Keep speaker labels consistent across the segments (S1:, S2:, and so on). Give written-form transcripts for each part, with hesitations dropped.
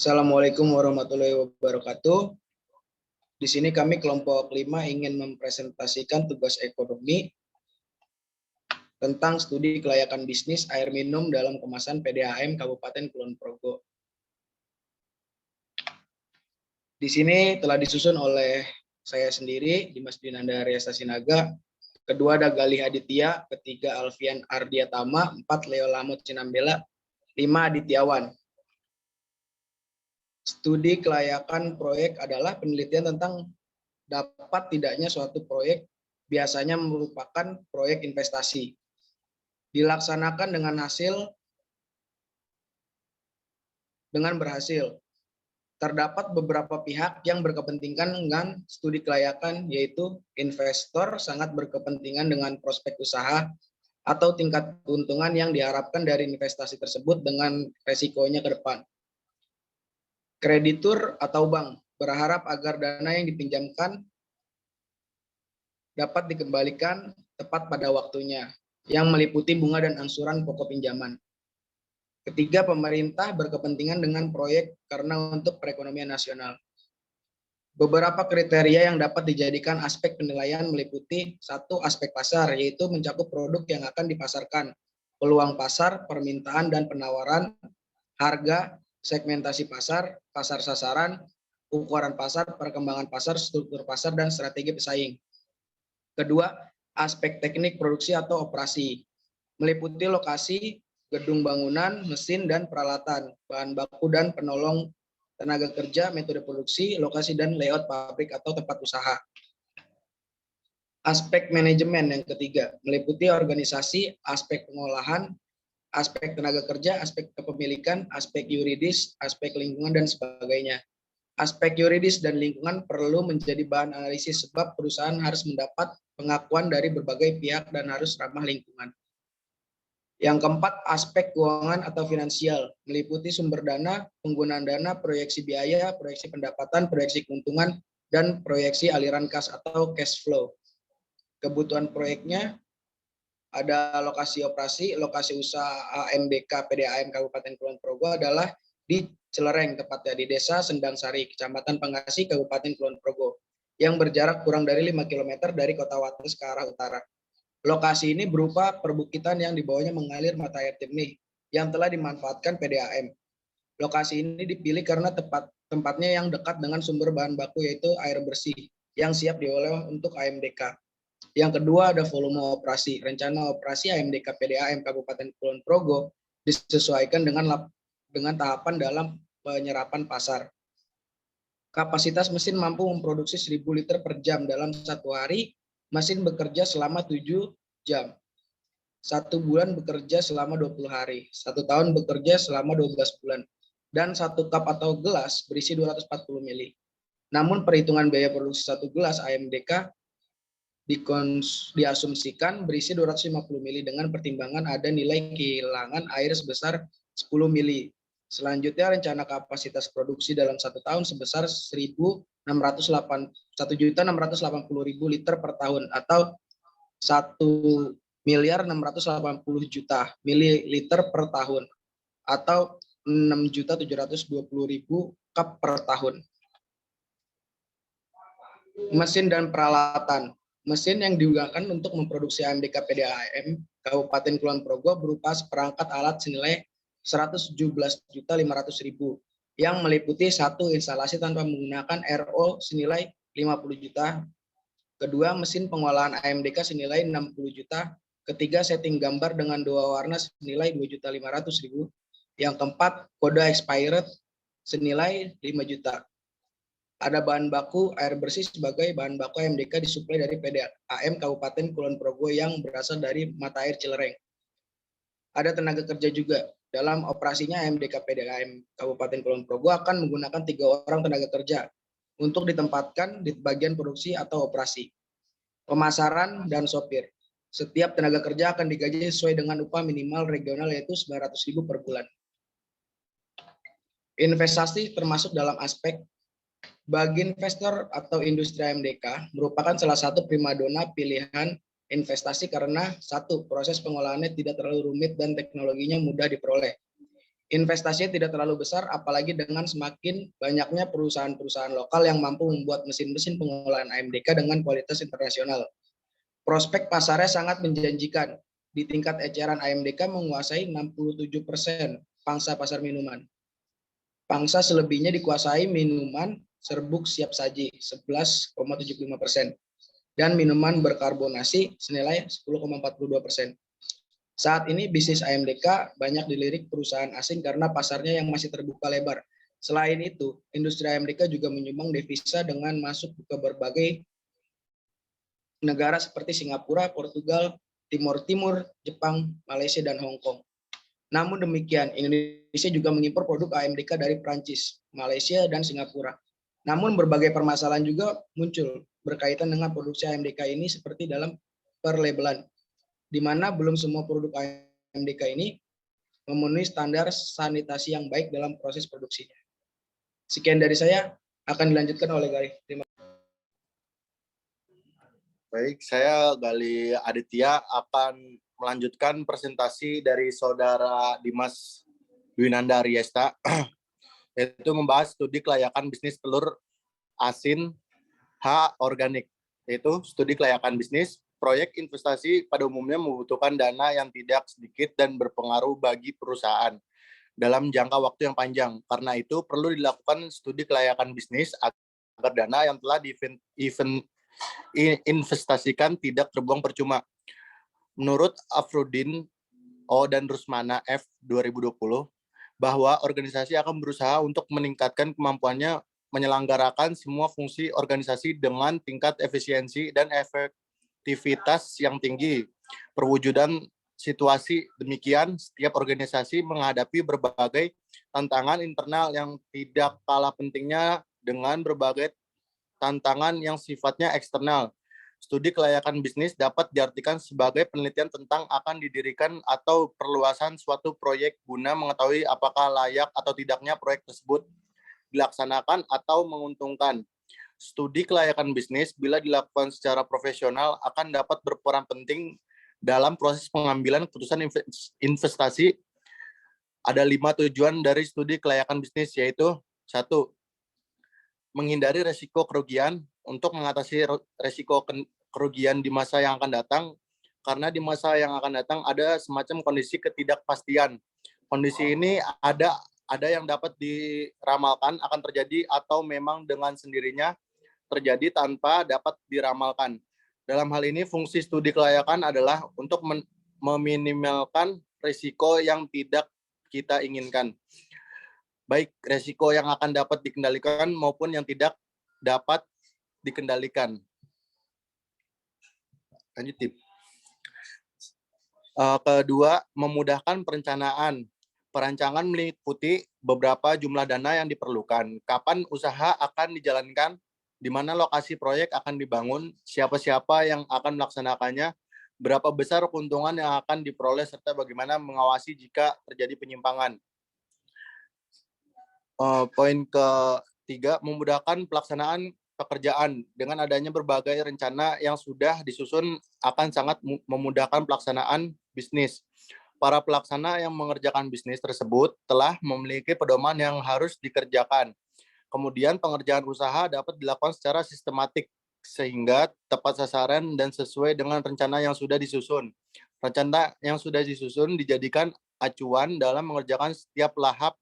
S1: Assalamualaikum warahmatullahi wabarakatuh. Di sini kami kelompok 5 ingin mempresentasikan tugas ekonomi tentang studi kelayakan bisnis air minum dalam kemasan PDAM Kabupaten Kulon Progo. Di sini telah disusun oleh saya sendiri, Dimas Dinanda Arya Sasinaga, kedua ada Galih Aditya, ketiga Alfian Ardiatama, 4 Leo Lamut Cinambela, 5 Adityawan. Studi kelayakan proyek adalah penelitian tentang dapat tidaknya suatu proyek, biasanya merupakan proyek investasi, dilaksanakan dengan berhasil. Terdapat beberapa pihak yang berkepentingan dengan studi kelayakan, yaitu investor sangat berkepentingan dengan prospek usaha atau tingkat keuntungan yang diharapkan dari investasi tersebut dengan resikonya ke depan. Kreditur atau bank berharap agar dana yang dipinjamkan dapat dikembalikan tepat pada waktunya, yang meliputi bunga dan angsuran pokok pinjaman. Ketiga, pemerintah berkepentingan dengan proyek karena untuk perekonomian nasional. Beberapa kriteria yang dapat dijadikan aspek penilaian meliputi: 1. Aspek pasar, yaitu mencakup produk yang akan dipasarkan, peluang pasar, permintaan dan penawaran, harga, segmentasi pasar, pasar sasaran, ukuran pasar, perkembangan pasar, struktur pasar, dan strategi pesaing. Kedua, aspek teknik produksi atau operasi, meliputi lokasi, gedung bangunan, mesin dan peralatan, bahan baku dan penolong tenaga kerja, metode produksi, lokasi dan layout pabrik atau tempat usaha. Aspek manajemen yang ketiga, meliputi organisasi, aspek pengolahan, aspek tenaga kerja, aspek kepemilikan, aspek yuridis, aspek lingkungan, dan sebagainya. Aspek yuridis dan lingkungan perlu menjadi bahan analisis sebab perusahaan harus mendapat pengakuan dari berbagai pihak dan harus ramah lingkungan. Yang keempat, aspek keuangan atau finansial, meliputi sumber dana, penggunaan dana, proyeksi biaya, proyeksi pendapatan, proyeksi keuntungan, dan proyeksi aliran kas atau cash flow. Kebutuhan proyeknya ada lokasi operasi, lokasi usaha AMDK PDAM Kabupaten Kulon Progo adalah di Celereng, tepatnya di Desa Sendang Sari, Kecamatan Pengasih, Kabupaten Kulon Progo, yang berjarak kurang dari 5 km dari Kota Wates ke arah utara. Lokasi ini berupa perbukitan yang di bawahnya mengalir mata air jernih yang telah dimanfaatkan PDAM. Lokasi ini dipilih karena tempatnya yang dekat dengan sumber bahan baku, yaitu air bersih yang siap diolah untuk AMDK. Yang kedua ada volume operasi. Rencana operasi AMDK PDAM Kabupaten Kulon Progo disesuaikan dengan tahapan dalam penyerapan pasar. Kapasitas mesin mampu memproduksi 1.000 liter per jam dalam satu hari. Mesin bekerja selama 7 jam. 1 bulan bekerja selama 20 hari. 1 tahun bekerja selama 12 bulan. Dan 1 cup atau gelas berisi 240 ml. Namun perhitungan biaya produksi 1 gelas AMDK diasumsikan berisi 250 ml dengan pertimbangan ada nilai kehilangan air sebesar 10 ml. Selanjutnya rencana kapasitas produksi dalam 1 tahun sebesar 1.680.000 liter per tahun atau 1.680.000.000 mililiter per tahun atau 6.720.000 cup per tahun. Mesin dan peralatan. Mesin yang digunakan untuk memproduksi AMDK PDAM Kabupaten Kulon Progo berupa seperangkat alat senilai 117.500.000 yang meliputi 1 instalasi tanpa menggunakan RO senilai 50 juta. Kedua, mesin pengolahan AMDK senilai 60 juta. Ketiga, setting gambar dengan 2 warna senilai 2.500.000. Yang keempat, kode expired senilai 5 juta. Ada bahan baku air bersih sebagai bahan baku AMDK disuplai dari PDAM Kabupaten Kulon Progo yang berasal dari mata air Cilereng. Ada tenaga kerja juga. Dalam operasinya AMDK PDAM Kabupaten Kulon Progo akan menggunakan 3 orang tenaga kerja untuk ditempatkan di bagian produksi atau operasi, pemasaran, dan sopir. Setiap tenaga kerja akan digaji sesuai dengan upah minimal regional yaitu 900.000 per bulan. Investasi termasuk dalam aspek bagi investor atau industri AMDK merupakan salah satu primadona pilihan investasi karena 1. Proses pengolahannya tidak terlalu rumit dan teknologinya mudah diperoleh. Investasinya tidak terlalu besar, apalagi dengan semakin banyaknya perusahaan-perusahaan lokal yang mampu membuat mesin-mesin pengolahan AMDK dengan kualitas internasional. Prospek pasarnya sangat menjanjikan. Di tingkat eceran AMDK menguasai 67% pangsa pasar minuman. Pangsa selebihnya dikuasai minuman serbuk siap saji 11,75% dan minuman berkarbonasi senilai 10,42%. Saat ini bisnis AMDK banyak dilirik perusahaan asing karena pasarnya yang masih terbuka lebar. Selain itu, industri AMDK juga menyumbang devisa dengan masuk ke berbagai negara seperti Singapura, Portugal, Timur Timur, Jepang, Malaysia, dan Hong Kong. Namun demikian, Indonesia juga mengimpor produk AMDK dari Prancis, Malaysia, dan Singapura. Namun berbagai permasalahan juga muncul berkaitan dengan produksi AMDK ini seperti dalam perlabelan, di mana belum semua produk AMDK ini memenuhi standar sanitasi yang baik dalam proses produksinya. Sekian dari saya, akan dilanjutkan oleh Gary. Terima kasih.
S2: Baik, saya Gali Aditya akan melanjutkan presentasi dari Saudara Dimas Dwinanda Riesta, yaitu membahas studi kelayakan bisnis telur asin H organik, yaitu studi kelayakan bisnis. Proyek investasi pada umumnya membutuhkan dana yang tidak sedikit dan berpengaruh bagi perusahaan dalam jangka waktu yang panjang. Karena itu perlu dilakukan studi kelayakan bisnis agar dana yang telah diinvestasikan tidak terbuang percuma. Menurut Afrudin O dan Rusmana F 2020, bahwa organisasi akan berusaha untuk meningkatkan kemampuannya menyelenggarakan semua fungsi organisasi dengan tingkat efisiensi dan efektivitas yang tinggi. Perwujudan situasi demikian, setiap organisasi menghadapi berbagai tantangan internal yang tidak kalah pentingnya dengan berbagai tantangan yang sifatnya eksternal. Studi kelayakan bisnis dapat diartikan sebagai penelitian tentang akan didirikan atau perluasan suatu proyek guna mengetahui apakah layak atau tidaknya proyek tersebut dilaksanakan atau menguntungkan. Studi kelayakan bisnis bila dilakukan secara profesional akan dapat berperan penting dalam proses pengambilan keputusan investasi. Ada 5 tujuan dari studi kelayakan bisnis, yaitu 1. Menghindari resiko kerugian. Untuk mengatasi resiko kerugian di masa yang akan datang, karena di masa yang akan datang ada semacam kondisi ketidakpastian. Kondisi ini ada yang dapat diramalkan akan terjadi atau memang dengan sendirinya terjadi tanpa dapat diramalkan. Dalam hal ini, fungsi studi kelayakan adalah untuk meminimalkan risiko yang tidak kita inginkan. Baik risiko yang akan dapat dikendalikan maupun yang tidak dapat dikendalikan. Lanjut, Tip. Kedua, memudahkan perencanaan. Perancangan meliputi beberapa jumlah dana yang diperlukan, kapan usaha akan dijalankan, di mana lokasi proyek akan dibangun, siapa-siapa yang akan melaksanakannya, berapa besar keuntungan yang akan diperoleh, serta bagaimana mengawasi jika terjadi penyimpangan. Poin ketiga, memudahkan pelaksanaan pekerjaan. Dengan adanya berbagai rencana yang sudah disusun akan sangat memudahkan pelaksanaan bisnis. Para pelaksana yang mengerjakan bisnis tersebut telah memiliki pedoman yang harus dikerjakan. Kemudian pengerjaan usaha dapat dilakukan secara sistematik sehingga tepat sasaran dan sesuai dengan rencana yang sudah disusun. Rencana yang sudah disusun dijadikan acuan dalam mengerjakan setiap tahap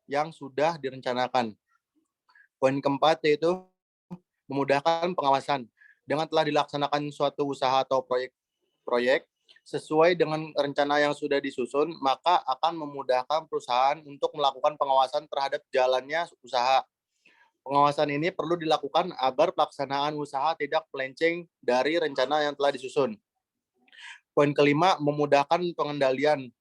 S2: yang sudah direncanakan. Poin keempat yaitu memudahkan pengawasan. Dengan telah dilaksanakan suatu usaha atau proyek sesuai dengan rencana yang sudah disusun, maka akan memudahkan perusahaan untuk melakukan pengawasan terhadap jalannya usaha. Pengawasan ini perlu dilakukan agar pelaksanaan usaha tidak melenceng dari rencana yang telah disusun. Poin kelima, memudahkan pengendalian.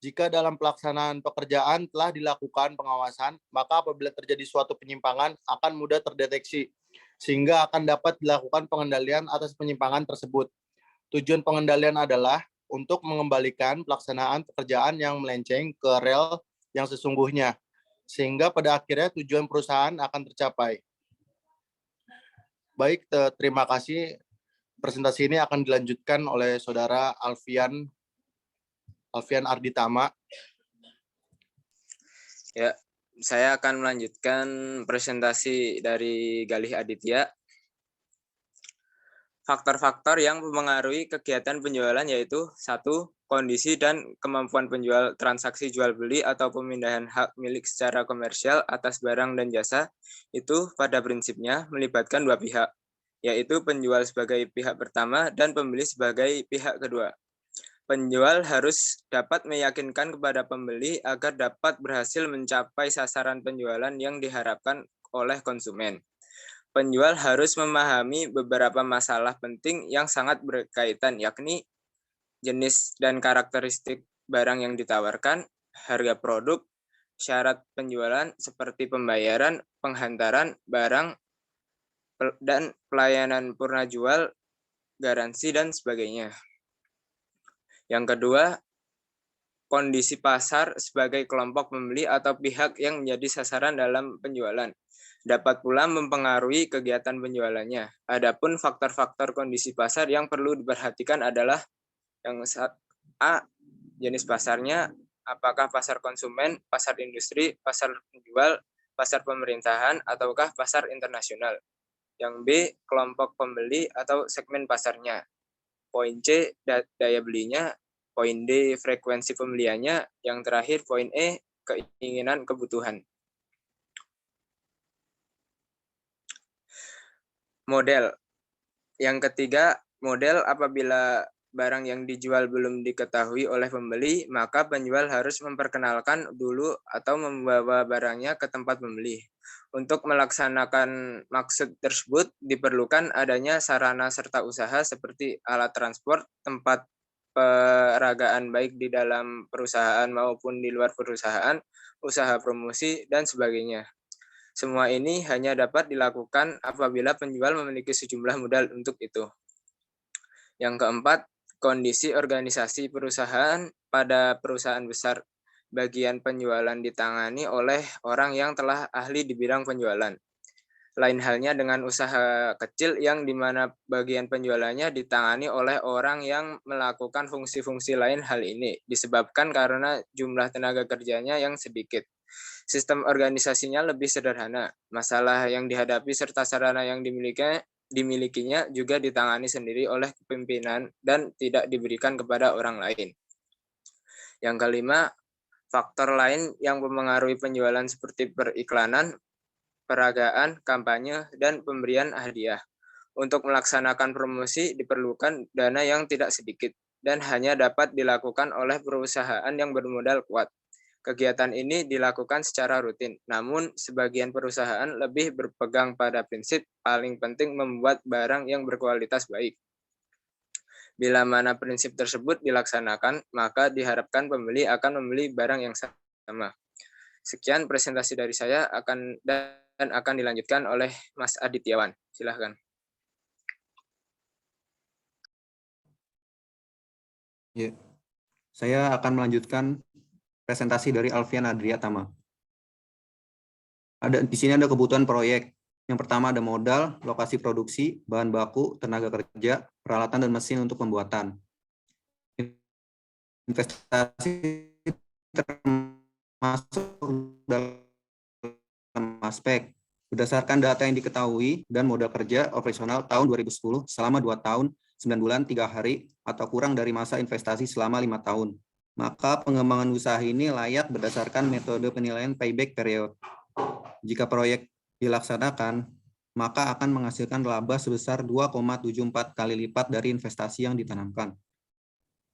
S2: Jika dalam pelaksanaan pekerjaan telah dilakukan pengawasan, maka apabila terjadi suatu penyimpangan akan mudah terdeteksi, sehingga akan dapat dilakukan pengendalian atas penyimpangan tersebut. Tujuan pengendalian adalah untuk mengembalikan pelaksanaan pekerjaan yang melenceng ke rel yang sesungguhnya, sehingga pada akhirnya tujuan perusahaan akan tercapai. Baik, terima kasih. Presentasi ini akan dilanjutkan oleh Saudara Alfian Arditama.
S3: Ya, saya akan melanjutkan presentasi dari Galih Aditya. Faktor-faktor yang mempengaruhi kegiatan penjualan yaitu satu, kondisi dan kemampuan penjual transaksi jual beli atau pemindahan hak milik secara komersial atas barang dan jasa itu pada prinsipnya melibatkan dua pihak, yaitu penjual sebagai pihak pertama dan pembeli sebagai pihak kedua. Penjual harus dapat meyakinkan kepada pembeli agar dapat berhasil mencapai sasaran penjualan yang diharapkan oleh konsumen. Penjual harus memahami beberapa masalah penting yang sangat berkaitan, yakni jenis dan karakteristik barang yang ditawarkan, harga produk, syarat penjualan seperti pembayaran, penghantaran barang, dan pelayanan purna jual, garansi, dan sebagainya. Yang kedua, kondisi pasar sebagai kelompok pembeli atau pihak yang menjadi sasaran dalam penjualan dapat pula mempengaruhi kegiatan penjualannya. Adapun faktor-faktor kondisi pasar yang perlu diperhatikan adalah yang A, jenis pasarnya, apakah pasar konsumen, pasar industri, pasar penjual, pasar pemerintahan, ataukah pasar internasional. Yang B, kelompok pembeli atau segmen pasarnya. Poin C, daya belinya. Poin D, frekuensi pembeliannya. Yang terakhir, poin E, keinginan kebutuhan. Model. Yang ketiga, model apabila barang yang dijual belum diketahui oleh pembeli, maka penjual harus memperkenalkan dulu atau membawa barangnya ke tempat pembeli. Untuk melaksanakan maksud tersebut, diperlukan adanya sarana serta usaha seperti alat transport, tempat peragaan baik di dalam perusahaan maupun di luar perusahaan, usaha promosi, dan sebagainya. Semua ini hanya dapat dilakukan apabila penjual memiliki sejumlah modal untuk itu. Yang keempat, kondisi organisasi perusahaan pada perusahaan besar. Bagian penjualan ditangani oleh orang yang telah ahli di bidang penjualan. Lain halnya dengan usaha kecil yang dimana bagian penjualannya ditangani oleh orang yang melakukan fungsi-fungsi lain. Hal ini disebabkan karena jumlah tenaga kerjanya yang sedikit. Sistem organisasinya lebih sederhana. Masalah yang dihadapi serta sarana yang dimilikinya juga ditangani sendiri oleh pimpinan dan tidak diberikan kepada orang lain. Yang kelima, faktor lain yang mempengaruhi penjualan seperti periklanan, peragaan, kampanye, dan pemberian hadiah. Untuk melaksanakan promosi diperlukan dana yang tidak sedikit dan hanya dapat dilakukan oleh perusahaan yang bermodal kuat. Kegiatan ini dilakukan secara rutin, namun sebagian perusahaan lebih berpegang pada prinsip paling penting membuat barang yang berkualitas baik. Bila mana prinsip tersebut dilaksanakan, maka diharapkan pembeli akan membeli barang yang sama. Sekian presentasi dari saya dan akan dilanjutkan oleh Mas Adityawan. Silahkan.
S4: Ya, saya akan melanjutkan presentasi dari Alfian Adriatama. Di sini ada kebutuhan proyek. Yang pertama ada modal, lokasi produksi, bahan baku, tenaga kerja, peralatan dan mesin untuk pembuatan. Investasi termasuk dalam aspek berdasarkan data yang diketahui dan modal kerja operasional tahun 2010 selama 2 tahun, 9 bulan, 3 hari, atau kurang dari masa investasi selama 5 tahun. Maka pengembangan usaha ini layak berdasarkan metode penilaian payback period. Jika proyek dilaksanakan, maka akan menghasilkan laba sebesar 2,74 kali lipat dari investasi yang ditanamkan.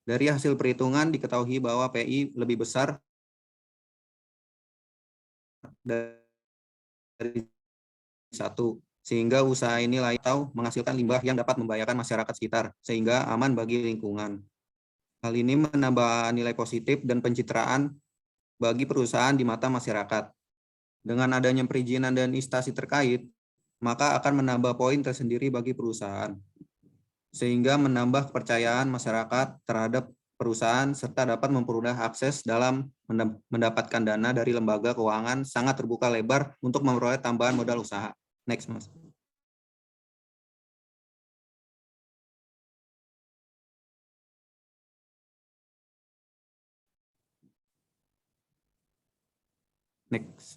S4: Dari hasil perhitungan diketahui bahwa PI lebih besar dari 1, sehingga usaha ini layak atau menghasilkan limbah yang dapat membahayakan masyarakat sekitar, sehingga aman bagi lingkungan. Hal ini menambah nilai positif dan pencitraan bagi perusahaan di mata masyarakat. Dengan adanya perizinan dan instansi terkait, maka akan menambah poin tersendiri bagi perusahaan, sehingga menambah kepercayaan masyarakat terhadap perusahaan serta dapat mempermudah akses dalam mendapatkan dana dari lembaga keuangan sangat terbuka lebar untuk memperoleh tambahan modal usaha. Next, Mas. Next.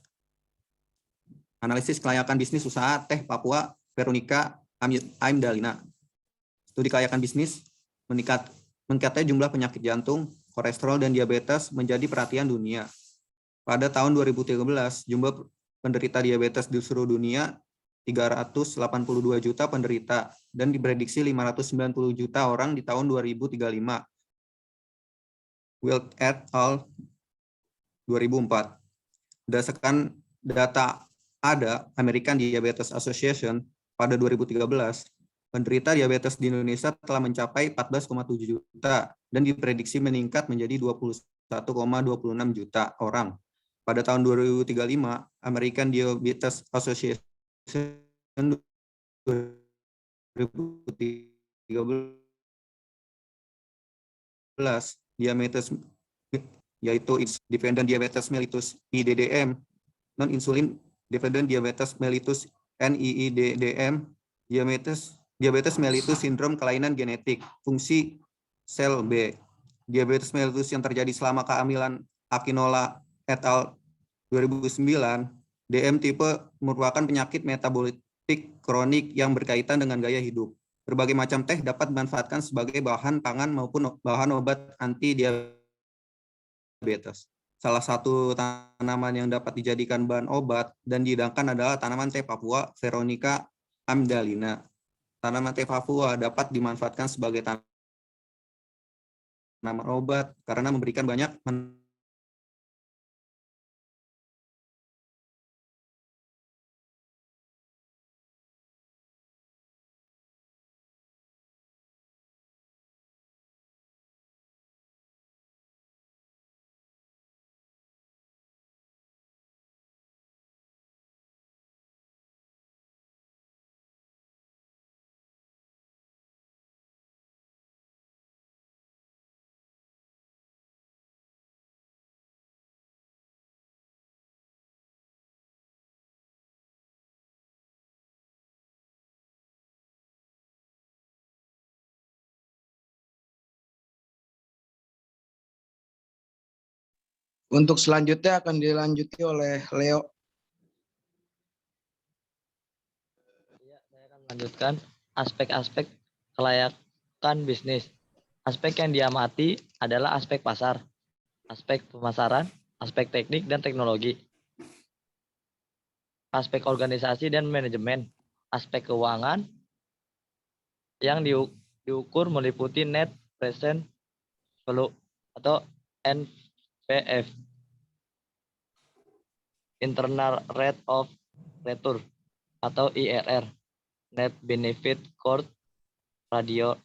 S4: Analisis kelayakan bisnis usaha teh Papua Veronica Aimdalina. Studi kelayakan bisnis meningkatnya jumlah penyakit jantung, kolesterol, dan diabetes menjadi perhatian dunia. Pada tahun 2013, jumlah penderita diabetes di seluruh dunia 382 juta penderita dan diprediksi 590 juta orang di tahun 2035. Wild et al. 2004. Berdasarkan data American Diabetes Association pada 2013, penderita diabetes di Indonesia telah mencapai 14,7 juta dan diprediksi meningkat menjadi 21,26 juta orang. Pada tahun 2035, American Diabetes Association 2013 diabetes yaitu dependent diabetes mellitus IDDM, non-insulin dependent diabetes mellitus NIIDDM, diabetes mellitus sindrom kelainan genetik, fungsi sel B, diabetes mellitus yang terjadi selama kehamilan Akinola et al. 2009, DM tipe merupakan penyakit metabolitik kronik yang berkaitan dengan gaya hidup. Berbagai macam teh dapat dimanfaatkan sebagai bahan pangan maupun bahan obat anti diabetes. Salah satu tanaman yang dapat dijadikan bahan obat dan dihidangkan adalah tanaman teh Papua Veronica Aimdalina. Tanaman teh Papua dapat dimanfaatkan sebagai tanaman obat karena memberikan banyak
S1: Untuk selanjutnya akan dilanjuti oleh Leo.
S5: Ya, saya akan melanjutkan aspek-aspek kelayakan bisnis. Aspek yang diamati adalah aspek pasar, aspek pemasaran, aspek teknik dan teknologi, aspek organisasi dan manajemen, aspek keuangan yang diukur meliputi net present value atau NPF, internal rate of return atau IRR, net benefit cost ratio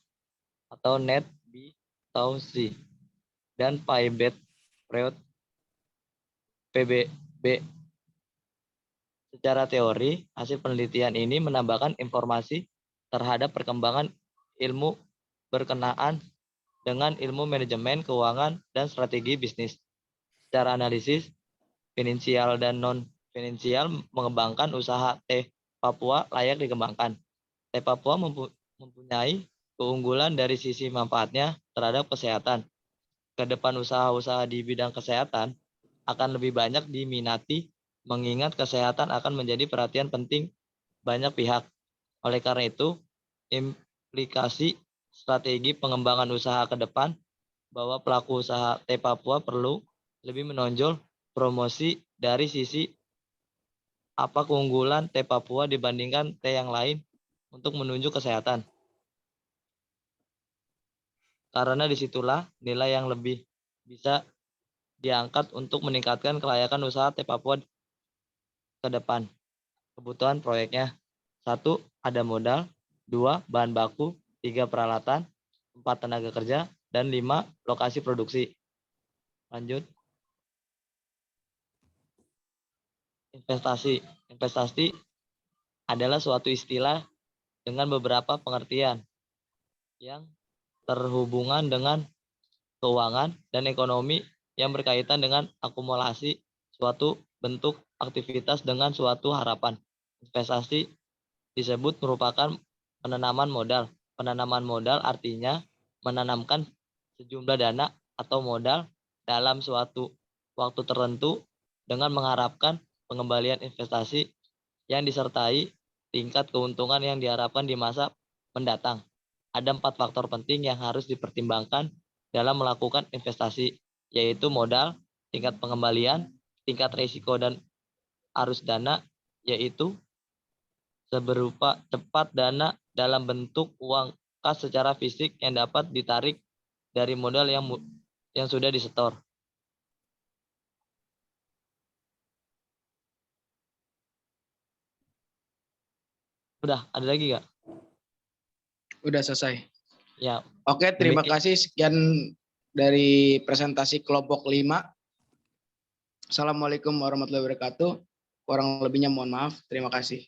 S5: atau net B/C, dan payback period PBB. Secara teori, hasil penelitian ini menambahkan informasi terhadap perkembangan ilmu berkenaan dengan ilmu manajemen keuangan dan strategi bisnis. Secara analisis, finansial dan non-finansial mengembangkan usaha teh Papua layak dikembangkan. Teh Papua mempunyai keunggulan dari sisi manfaatnya terhadap kesehatan. Kedepan usaha-usaha di bidang kesehatan akan lebih banyak diminati mengingat kesehatan akan menjadi perhatian penting banyak pihak. Oleh karena itu, implikasi strategi pengembangan usaha ke depan bahwa pelaku usaha teh Papua perlu lebih menonjol promosi dari sisi apa keunggulan teh Papua dibandingkan teh yang lain untuk menunjuk kesehatan. Karena disitulah nilai yang lebih bisa diangkat untuk meningkatkan kelayakan usaha teh Papua ke depan. Kebutuhan proyeknya: 1. Ada modal, 2. Bahan baku, 3. Peralatan, 4. Tenaga kerja, dan 5. Lokasi produksi. Lanjut. Investasi. Investasi adalah suatu istilah dengan beberapa pengertian yang terhubungan dengan keuangan dan ekonomi yang berkaitan dengan akumulasi suatu bentuk aktivitas dengan suatu harapan. Investasi disebut merupakan penanaman modal. Penanaman modal artinya menanamkan sejumlah dana atau modal dalam suatu waktu tertentu dengan mengharapkan pengembalian investasi yang disertai tingkat keuntungan yang diharapkan di masa mendatang. Ada 4 faktor penting yang harus dipertimbangkan dalam melakukan investasi, yaitu modal, tingkat pengembalian, tingkat risiko dan arus dana, yaitu seberupa cepat dana dalam bentuk uang kas secara fisik yang dapat ditarik dari modal yang sudah disetor. Udah, ada lagi nggak?
S1: Udah selesai.
S5: Ya,
S1: Oke, terima
S5: demikian.
S1: kasih. Sekian dari presentasi kelompok 5. Assalamualaikum warahmatullahi wabarakatuh. Kurang lebihnya mohon maaf. Terima kasih.